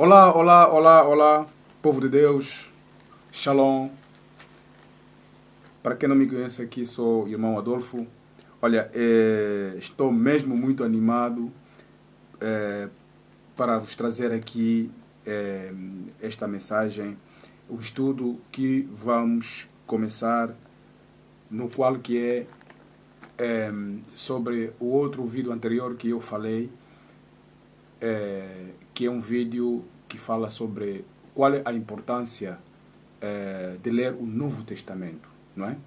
Olá, olá, olá, olá, povo de Deus, Shalom. Para quem não me conhece aqui, sou o irmão Adolfo. Olha, estou mesmo muito animado para vos trazer aqui esta mensagem, o estudo que vamos começar, no qual que sobre o outro vídeo anterior que eu falei, que é um vídeo que fala sobre qual é a importância de ler o Novo Testamento, não é?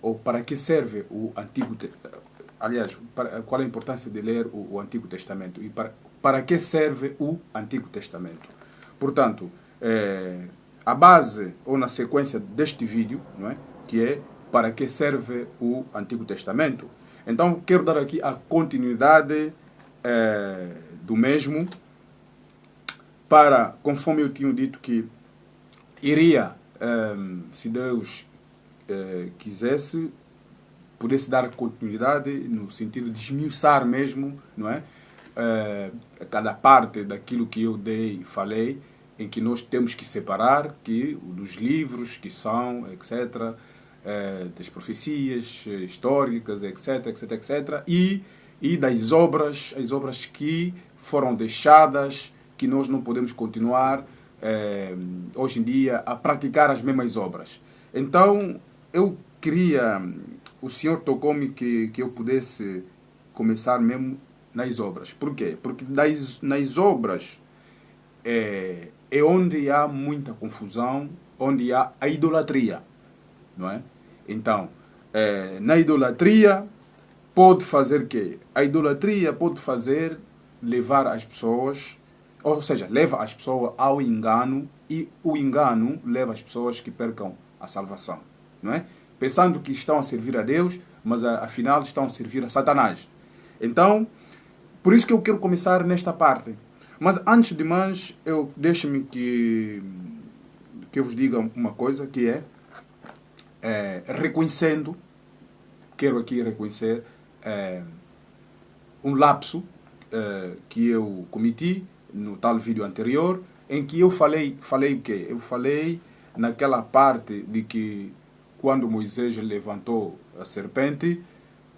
Ou para que serve o Antigo Testamento. Aliás, qual é a importância de ler o Antigo Testamento e para que serve o Antigo Testamento. Portanto, a base ou na sequência deste vídeo, não é? Que é para que serve o Antigo Testamento. Então, quero dar aqui a continuidade do mesmo para, conforme eu tinha dito que iria, se Deus quisesse, pudesse dar continuidade no sentido de esmiuçar mesmo, não é? Cada parte daquilo que eu dei e falei, em que nós temos que separar que dos livros que são, etc., das profecias históricas, etc., etc., etc., e das obras, as obras que foram deixadas, que nós não podemos continuar hoje em dia a praticar as mesmas obras. Então, eu queria, o Senhor tocou-me que eu pudesse começar mesmo nas obras. Por quê? Porque nas obras é onde há muita confusão, onde há a idolatria, não é? Então, na idolatria pode fazer quê? A idolatria pode fazer levar as pessoas, ou seja, leva as pessoas ao engano, e o engano leva as pessoas que percam a salvação, não é? Pensando que estão a servir a Deus, mas afinal estão a servir a Satanás. Então, por isso que eu quero começar nesta parte. Mas antes de mais, deixe-me que eu vos diga uma coisa, que reconhecendo, quero aqui reconhecer um lapso que eu cometi no tal vídeo anterior, em que eu falei o quê? Eu falei naquela parte de que quando Moisés levantou a serpente,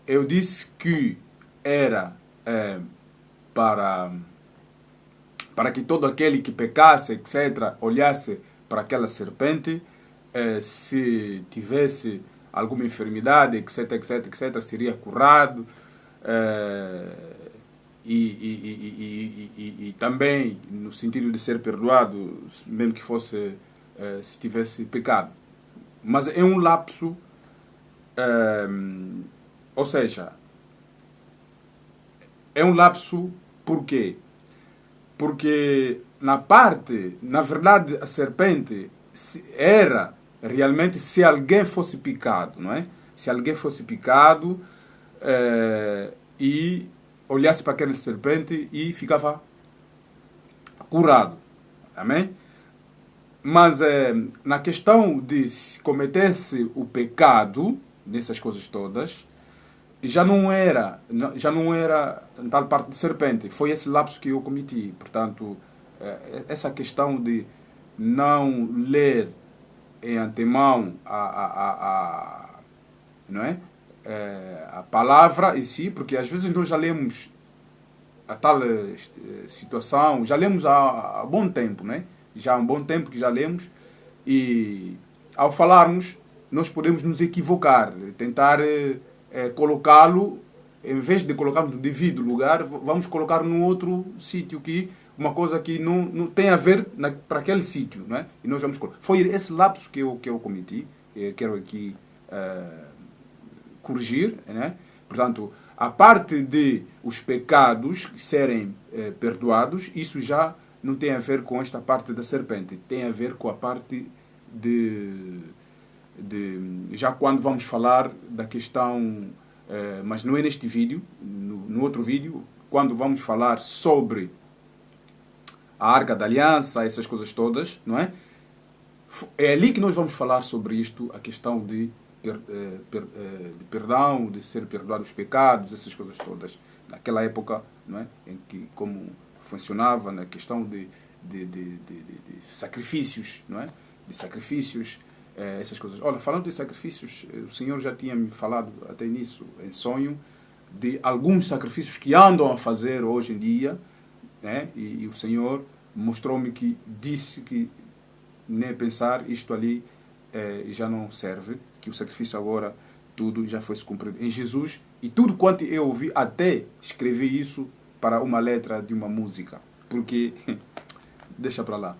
eu disse que era para que todo aquele que pecasse, etc., olhasse para aquela serpente, se tivesse alguma enfermidade, etc., etc., etc., seria curado. E também no sentido de ser perdoado, mesmo que fosse se tivesse pecado. Mas é um lapso, ou seja, é um lapso por quê? Porque na verdade, a serpente era realmente se alguém fosse picado, não é? Se alguém fosse picado e olhasse para aquela serpente e ficava curado. Amém? Mas na questão de se cometesse o pecado, nessas coisas todas, já não era tal parte de serpente. Foi esse lapso que eu cometi. Portanto, essa questão de não ler em antemão não é? A palavra em si, porque às vezes nós já lemos a tal situação, já lemos há bom tempo, né? Já há um bom tempo que já lemos, e ao falarmos nós podemos nos equivocar, tentar colocá-lo, em vez de colocarmos no devido lugar, vamos colocar num outro sítio, que uma coisa que não tem a ver para aquele sítio, né? E nós vamos colocar. Foi esse lapso que eu cometi, quero aqui corrigir, né? Portanto, a parte de os pecados serem perdoados, isso já não tem a ver com esta parte da serpente, tem a ver com a parte já quando vamos falar da questão, mas não é neste vídeo, no outro vídeo, quando vamos falar sobre a Arca da Aliança, essas coisas todas, não é? É ali que nós vamos falar sobre isto, a questão de perdão, de ser perdoado os pecados, essas coisas todas. Naquela época, não é? Em que, como funcionava na questão de de sacrifícios, não é? De sacrifícios, essas coisas. Olha, falando de sacrifícios, o Senhor já tinha me falado até nisso, em sonho, de alguns sacrifícios que andam a fazer hoje em dia, né? E o Senhor mostrou-me que disse que nem pensar, isto ali já não serve, que o sacrifício agora, tudo já foi-se cumprido em Jesus, e tudo quanto eu ouvi, até escrevi isso para uma letra de uma música, porque, deixa para lá,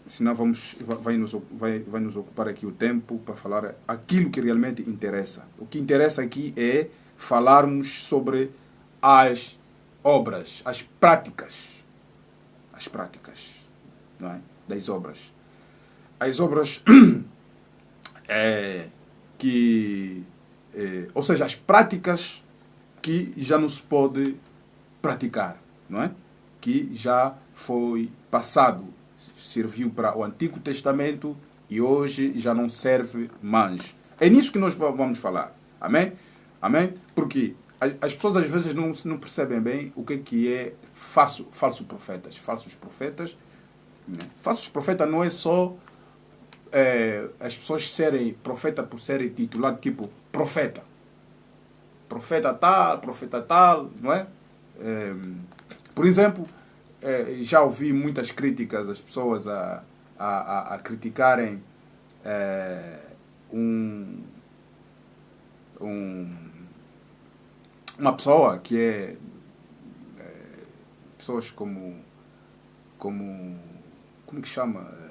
senão vai nos ocupar aqui o tempo para falar aquilo que realmente interessa. O que interessa aqui é falarmos sobre as obras, as práticas, não é? Das obras. As obras ou seja, as práticas que já não se pode praticar, não é? Que já foi passado, serviu para o Antigo Testamento e hoje já não serve mais. É nisso que nós vamos falar. Amém? Amém? Porque as pessoas às vezes não percebem bem o que é falsos profetas. Falsos profetas. Falsos profetas não é só as pessoas serem profeta por serem titulados tipo profeta. Profeta tal, não é? Por exemplo, já ouvi muitas críticas das pessoas a criticarem uma pessoa que pessoas como que chama?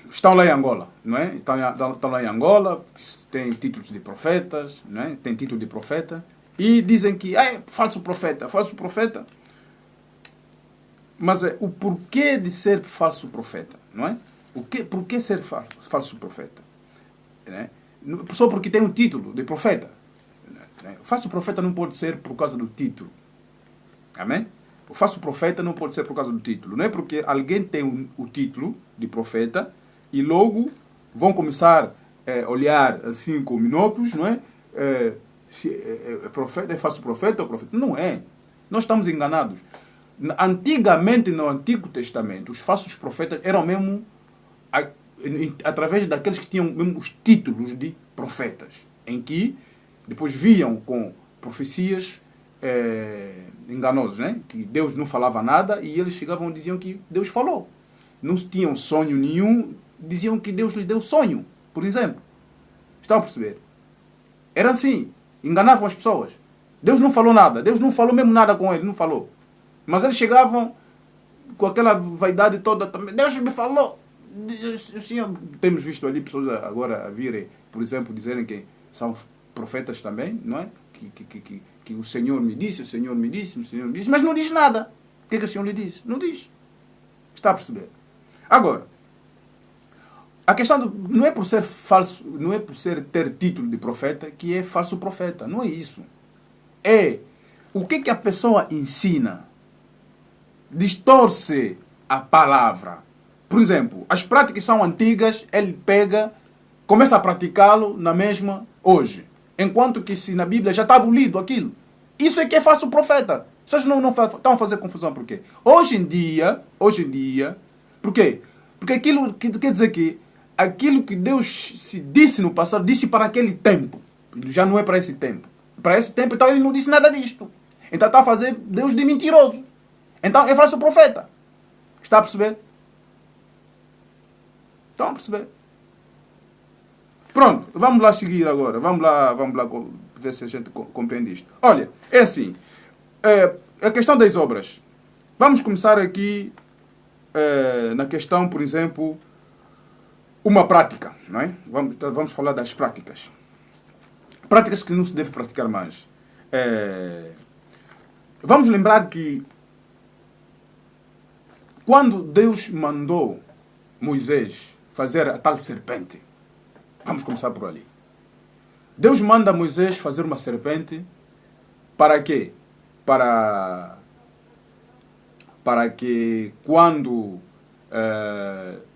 Estão lá em Angola, não é? Estão lá em Angola, têm títulos de profetas, não é? Tem título de profeta, e dizem que é falso profeta. Mas o porquê de ser falso profeta, não é? Por que ser falso profeta? Né? Só porque tem um título de profeta. Né? O falso profeta não pode ser por causa do título. Amém? O falso profeta não pode ser por causa do título. Não é porque alguém tem o título de profeta e logo vão começar a olhar assim com binóculos, não é? Profeta, é falso profeta ou profeta? Não é. Nós estamos enganados. Antigamente, no Antigo Testamento, os falsos profetas eram mesmo através daqueles que tinham mesmo os títulos de profetas, em que depois viam com profecias enganosas, né? Que Deus não falava nada e eles chegavam e diziam que Deus falou. Não tinham sonho nenhum, diziam que Deus lhes deu sonho, por exemplo. Estão a perceber? Era assim, enganavam as pessoas. Deus não falou nada, Deus não falou mesmo nada com eles, não falou. Mas eles chegavam com aquela vaidade toda também. Deus me falou. Temos visto ali pessoas agora a virem, por exemplo, dizerem que são profetas também, não é? Que o Senhor me disse, o Senhor me disse, mas não diz nada. O que o Senhor lhe disse? Não diz. Está a perceber? Agora, a questão não é por ser falso, não é por ter título de profeta que é falso profeta. Não é isso. É o que a pessoa ensina. Distorce a palavra. Por exemplo, as práticas são antigas, ele pega, começa a praticá-lo na mesma hoje. Enquanto que se na Bíblia já está abolido aquilo. Isso é que é falso profeta. Vocês não estão a fazer confusão por quê? Hoje em dia, por quê? Porque aquilo quer dizer que aquilo que Deus se disse no passado, disse para aquele tempo. Já não é para esse tempo. Para esse tempo, então ele não disse nada disto. Então está a fazer Deus de mentiroso. Então é falso profeta. Está a perceber? Estão a perceber? Pronto, vamos lá seguir agora. Vamos lá ver se a gente compreende isto. Olha, é assim. A questão das obras. Vamos começar aqui na questão, por exemplo, uma prática, não é? Vamos falar das práticas. Práticas que não se deve praticar mais. Vamos lembrar que quando Deus mandou Moisés fazer a tal serpente, vamos começar por ali. Deus manda Moisés fazer uma serpente para quê? Para que quando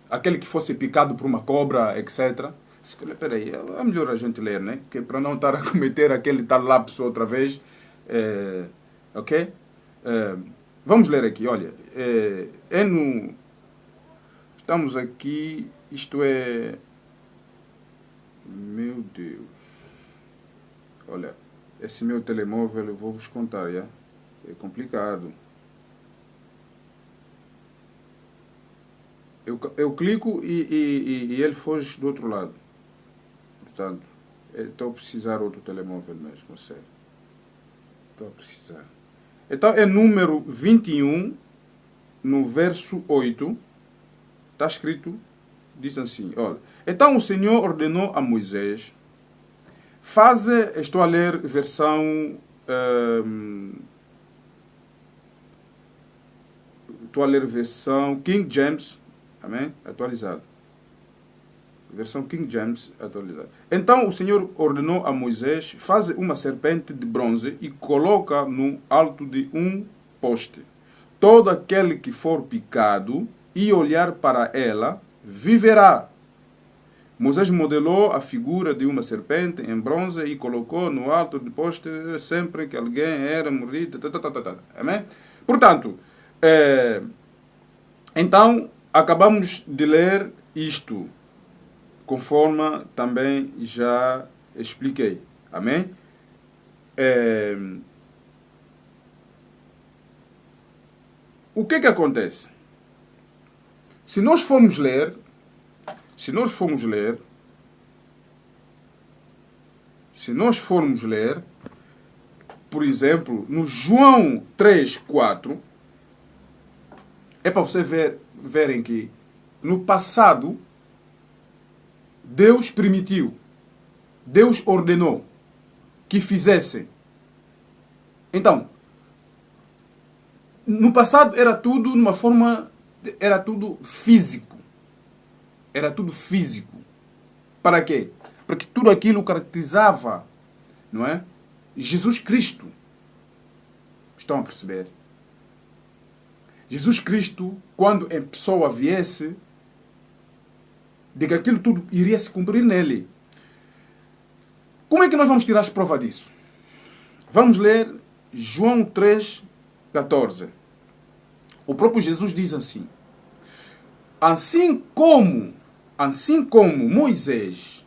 aquele que fosse picado por uma cobra, etc. Peraí, é melhor a gente ler, né? Que para não estar a cometer aquele tal lapso outra vez. Ok? Vamos ler aqui, olha. Estamos aqui, isto é... Meu Deus. Olha, esse meu telemóvel eu vou vos contar, já? É complicado. Eu clico e ele foge do outro lado. Portanto, estou a precisar outro telemóvel mesmo, a sério. Estou a precisar. Então, é número 21, no verso 8. Está escrito, diz assim, olha. Então o Senhor ordenou a Moisés, estou a ler versão... estou a ler versão King James, amém? Atualizado. Versão King James atualizada. Então o Senhor ordenou a Moisés, faze uma serpente de bronze e coloca no alto de um poste. Todo aquele que for picado e olhar para ela, viverá. Moisés modelou a figura de uma serpente em bronze e colocou no alto do poste sempre que alguém era mordido. Amém? Portanto, então, acabamos de ler isto, conforme também já expliquei. Amém? O que acontece? Se nós formos ler, por exemplo, no João 3:4, é para você verem que no passado Deus permitiu, Deus ordenou que fizessem. Então, no passado era tudo numa forma, era tudo físico. Era tudo físico. Para quê? Porque tudo aquilo caracterizava, não é? Jesus Cristo. Estão a perceber? Jesus Cristo, quando em pessoa viesse, de que aquilo tudo iria se cumprir nele. Como é que nós vamos tirar as provas disso? Vamos ler João 3:14. O próprio Jesus diz assim: Assim como Moisés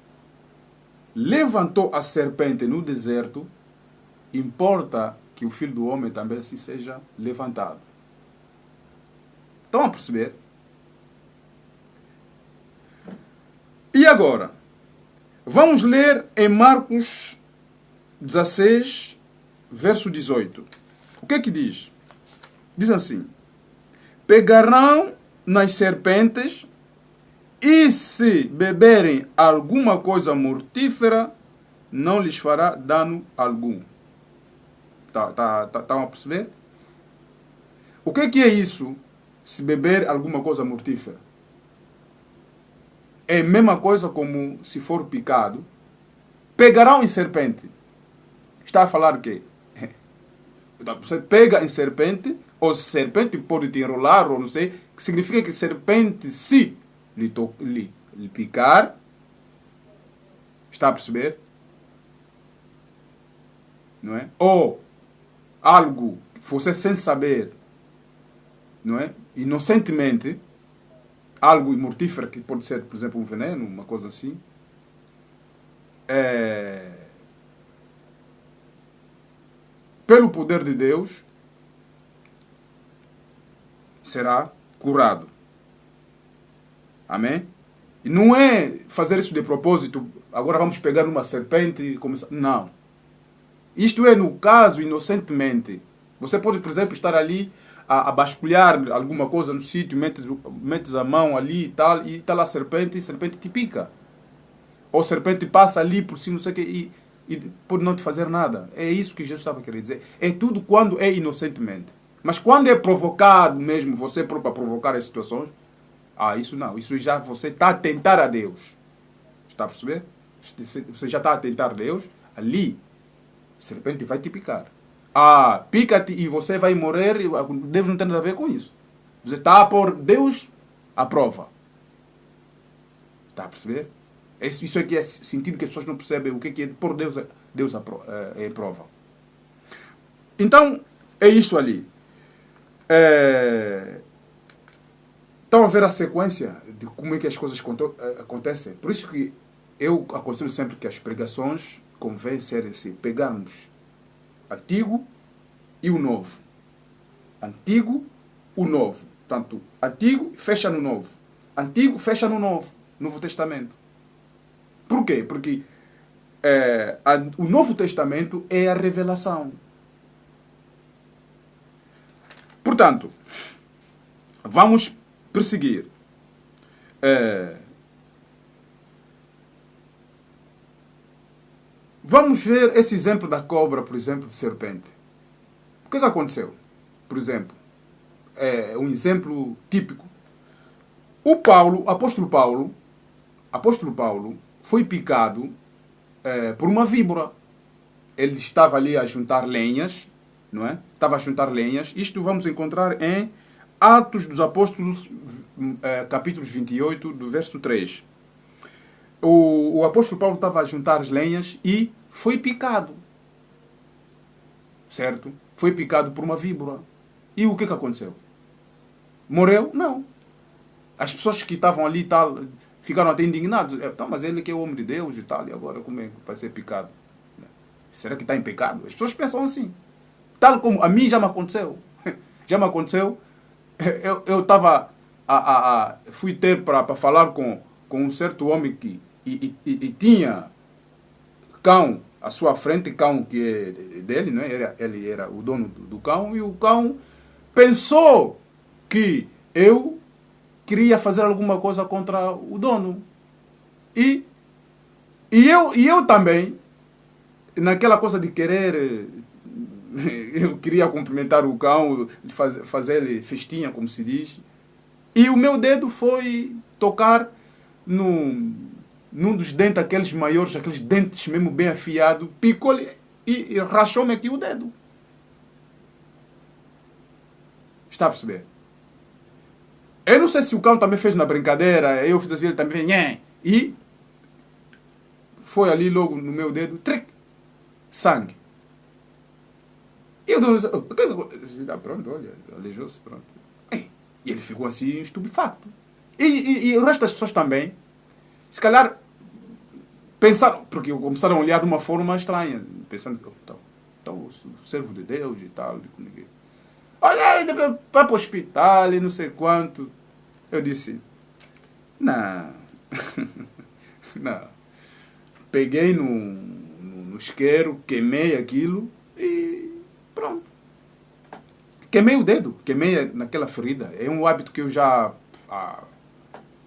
levantou a serpente no deserto, importa que o Filho do Homem também assim seja levantado. Estão a perceber? E agora, vamos ler em Marcos 16, verso 18. O que diz? Diz assim: Pegarão nas serpentes e se beberem alguma coisa mortífera, não lhes fará dano algum. Tá a perceber? O que é isso? Se beber alguma coisa mortífera. É a mesma coisa como se for picado. Pegarão em serpente. Está a falar que você pega em serpente, ou serpente pode te enrolar, ou não sei, que significa que serpente, se lhe picar, está a perceber? Não é? Ou algo que você sem saber, não é? Inocentemente, algo mortífero que pode ser, por exemplo, um veneno, uma coisa assim, pelo poder de Deus, será curado. Amém? E não é fazer isso de propósito, agora vamos pegar uma serpente e começar. Não. Isto é no caso inocentemente. Você pode, por exemplo, estar ali a basculhar alguma coisa no sítio, metes a mão ali e está lá a serpente te pica. Ou a serpente passa ali por cima, não sei o que, e pode não te fazer nada. É isso que Jesus estava querendo dizer. É tudo quando é inocentemente. Mas quando é provocado mesmo, você próprio a provocar as situações, isso não. Isso já você está a tentar a Deus. Está a perceber? Você já está a tentar a Deus, ali, a serpente vai te picar. Pica-te e você vai morrer, Deus não tem nada a ver com isso. Você está a pôr Deus à prova. Está a perceber? Isso é que é sentido que as pessoas não percebem o que é pôr Deus à prova. Então, é isso ali. Estão a ver a sequência de como é que as coisas acontecem. Por isso que eu aconselho sempre que as pregações convém ser assim, pegarmos Antigo e o Novo. Antigo, o Novo. Portanto, Antigo fecha no Novo. Antigo fecha no Novo. Novo Testamento. Por quê? Porque o Novo Testamento é a revelação. Portanto, vamos perseguir. Vamos ver esse exemplo da cobra, por exemplo, de serpente. O que aconteceu? Por exemplo, um exemplo típico. O apóstolo Paulo, foi picado por uma víbora. Ele estava ali a juntar lenhas, não é? Estava a juntar lenhas. Isto vamos encontrar em Atos dos Apóstolos, capítulos 28, do verso 3. O apóstolo Paulo estava a juntar as lenhas e foi picado. Certo? Foi picado por uma víbora. E o que aconteceu? Morreu? Não. As pessoas que estavam ali e tal ficaram até indignados. Então, mas ele que é o homem de Deus e tal, e agora como é que vai ser picado? Será que está em pecado? As pessoas pensam assim. Tal como a mim já me aconteceu. Já me aconteceu. Eu estava fui ter para falar com um certo homem que e tinha cão à sua frente, cão que é dele, não é? Ele era o dono do cão, e o cão pensou que eu queria fazer alguma coisa contra o dono. E eu também, naquela coisa de querer, eu queria cumprimentar o cão, fazer festinha, como se diz, e o meu dedo foi tocar num dos dentes, aqueles maiores, aqueles dentes mesmo bem afiados, picou-lhe e rachou-me aqui o dedo. Está a perceber? Eu não sei se o cão também fez na brincadeira, eu fiz assim, ele também fez, e foi ali logo no meu dedo, sangue. E eu pronto, olha, aleijou-se, pronto. E ele ficou assim, estupefacto. E o resto das pessoas também, se calhar, pensaram, porque começaram a olhar de uma forma estranha, pensando, então o servo de Deus e tal, olha, vai para o hospital e não sei quanto. Eu disse, não, não. Peguei no isqueiro, queimei aquilo e pronto. Queimei o dedo, queimei naquela ferida. É um hábito que eu já há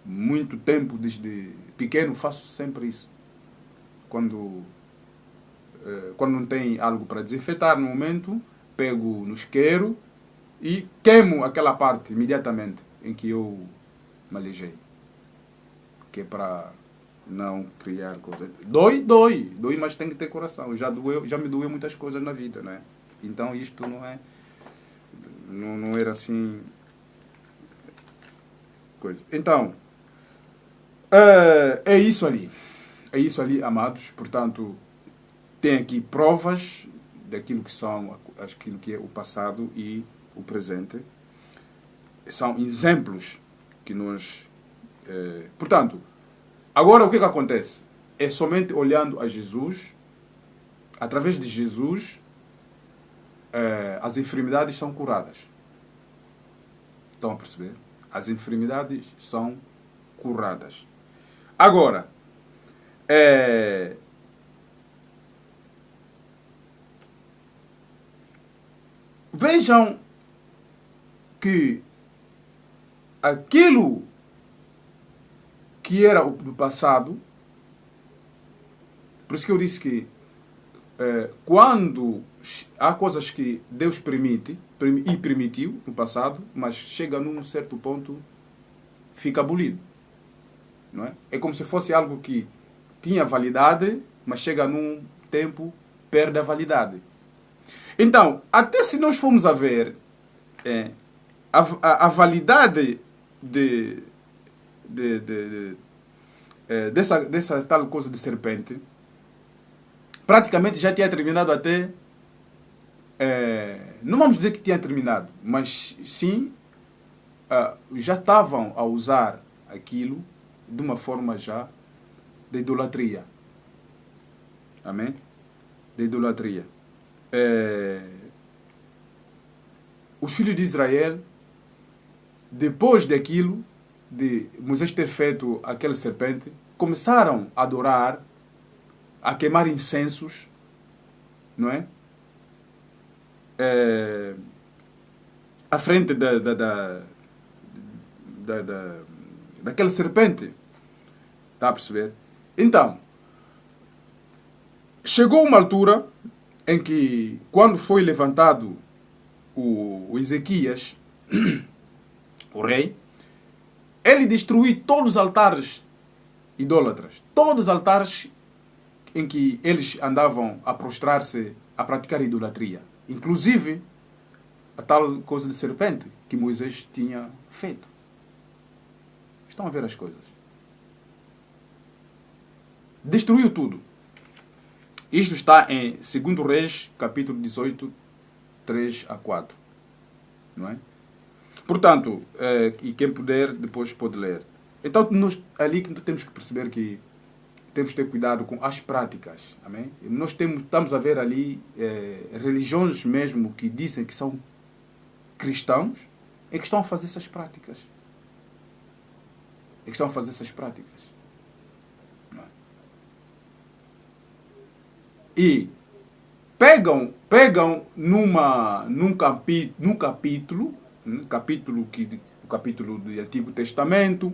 muito tempo, desde pequeno, faço sempre isso. Quando não tem algo para desinfetar no momento, pego no isqueiro e queimo aquela parte imediatamente em que eu me aleijei. Que é para não criar coisa. Dói, mas tem que ter coração. Já me doeu muitas coisas na vida, né? Então isto não era assim coisa. Então, é isso ali. É isso ali, amados. Portanto, tem aqui provas daquilo que é o passado e o presente. São exemplos que nós... portanto, agora o que acontece? É somente olhando a Jesus, através de Jesus, as enfermidades são curadas. Estão a perceber? As enfermidades são curadas. Agora, vejam que aquilo que era do passado, por isso que eu disse que quando há coisas que Deus permitiu no passado, mas chega num certo ponto, fica abolido. Não é? É como se fosse algo que tinha validade, mas chega num tempo, perde a validade. Então, até se nós formos a ver a validade dessa tal coisa de serpente, praticamente já tinha terminado até não vamos dizer que tinha terminado, mas sim, já estavam a usar aquilo de uma forma já de idolatria. Amém? De idolatria. Os filhos de Israel, depois daquilo, de Moisés ter feito aquela serpente, começaram a adorar, a queimar incensos, não é? À frente daquela serpente. Está a perceber? Então, chegou uma altura em que, quando foi levantado o Ezequias, o rei, ele destruiu todos os altares idólatras. Todos os altares em que eles andavam a prostrar-se, a praticar idolatria. Inclusive, a tal coisa de serpente que Moisés tinha feito. Estão a ver as coisas. Destruiu tudo. Isto está em 2 Reis, capítulo 18, 3 a 4. Não é? Portanto, e quem puder, depois pode ler. Então, ali que temos que perceber que temos que ter cuidado com as práticas. Amém? Nós estamos a ver ali religiões mesmo que dizem que são cristãos e que estão a fazer essas práticas. E que estão a fazer essas práticas. Não é? E pegam num capítulo do Antigo Testamento,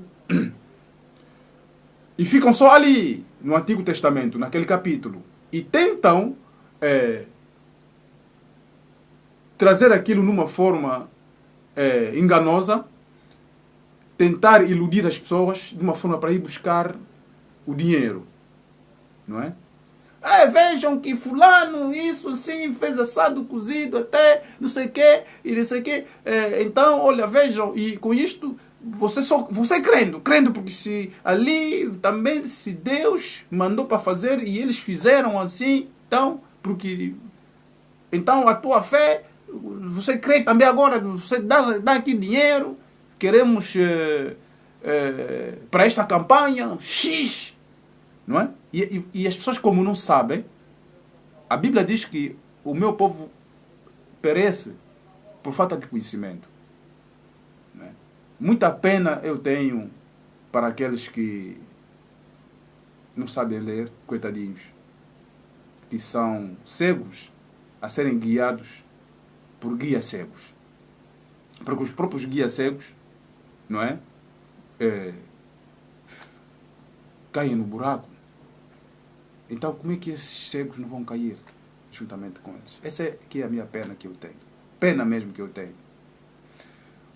e ficam só ali, no Antigo Testamento, naquele capítulo, e tentam trazer aquilo numa forma enganosa, tentar iludir as pessoas de uma forma para ir buscar o dinheiro. Não é? Vejam que fulano, isso assim, fez assado, cozido, até não sei o quê, e não sei o quê. Então, olha, vejam, e com isto, você crendo, porque se ali também, se Deus mandou para fazer e eles fizeram assim, então a tua fé, você crê também agora, você dá aqui dinheiro, queremos para esta campanha, X, não é? E as pessoas, como não sabem, a Bíblia diz que o meu povo perece por falta de conhecimento. Não é? Muita pena eu tenho para aqueles que não sabem ler, coitadinhos, que são cegos a serem guiados por guias cegos. Porque os próprios guias cegos, não é? Caem no buraco. Então, como é que esses cegos não vão cair juntamente com eles? Essa é que é a minha pena que eu tenho. Pena mesmo que eu tenho.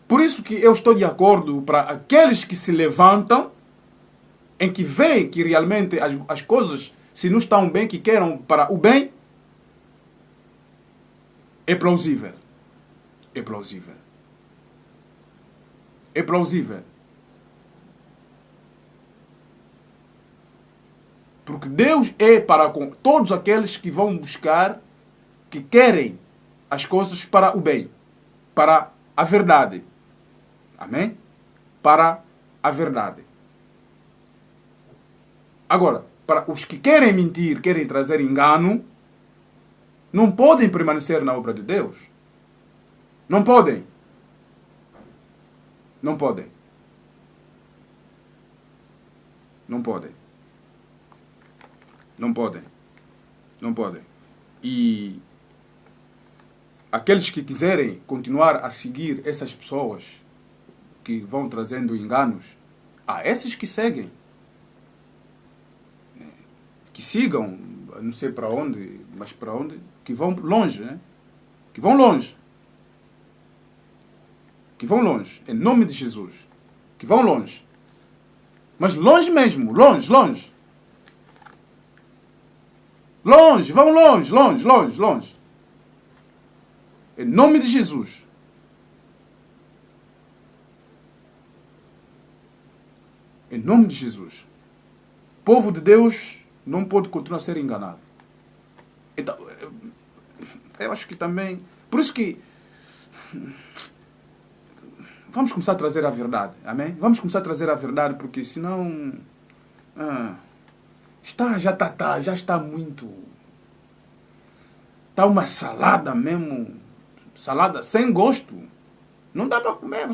Por isso que eu estou de acordo para aqueles que se levantam, em que veem que realmente as coisas, se não estão bem, que queiram para o bem, é plausível. É plausível. É plausível. Porque Deus é para com todos aqueles que vão buscar, que querem as coisas para o bem, para a verdade. Amém? Para a verdade. Agora, para os que querem mentir, querem trazer engano, não podem permanecer na obra de Deus. Não podem. Não podem. Não podem. Não podem. Não podem. E aqueles que quiserem continuar a seguir essas pessoas que vão trazendo enganos, esses que seguem. Que sigam, não sei para onde, mas para onde, que vão longe, né? Que vão longe. Que vão longe, em nome de Jesus. Que vão longe. Mas longe mesmo, longe, longe. Longe, vão longe, longe, longe, longe. Em nome de Jesus. Em nome de Jesus. O povo de Deus não pode continuar a ser enganado. Então, Eu acho que também... Por isso que... Vamos começar a trazer a verdade, amém? Vamos começar a trazer a verdade, porque senão... já está muito... Está uma salada mesmo, salada sem gosto. Não dá para comer.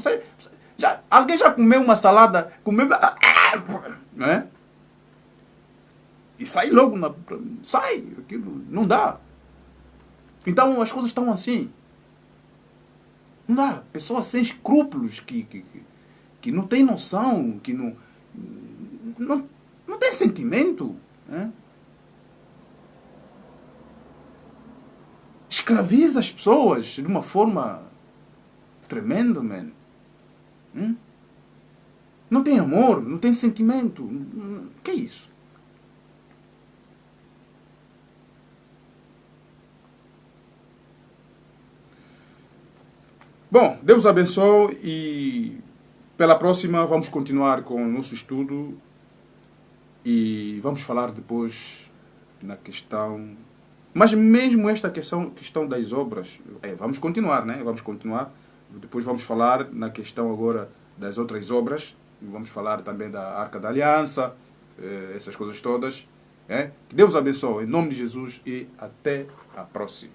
Alguém já comeu uma salada, não é? E sai logo, sai, aquilo não dá. Então as coisas estão assim. Não dá. Pessoas sem escrúpulos, que não têm noção, que não têm sentimento. Né? Escraviza as pessoas de uma forma tremenda, man. Não tem amor, não tem sentimento. Que é isso? Bom, Deus abençoe e pela próxima vamos continuar com o nosso estudo e vamos falar depois na questão... Mas mesmo esta questão das obras, vamos continuar, né? Vamos continuar. Depois vamos falar na questão agora das outras obras. Vamos falar também da Arca da Aliança, essas coisas todas. Que Deus abençoe, em nome de Jesus, e até a próxima.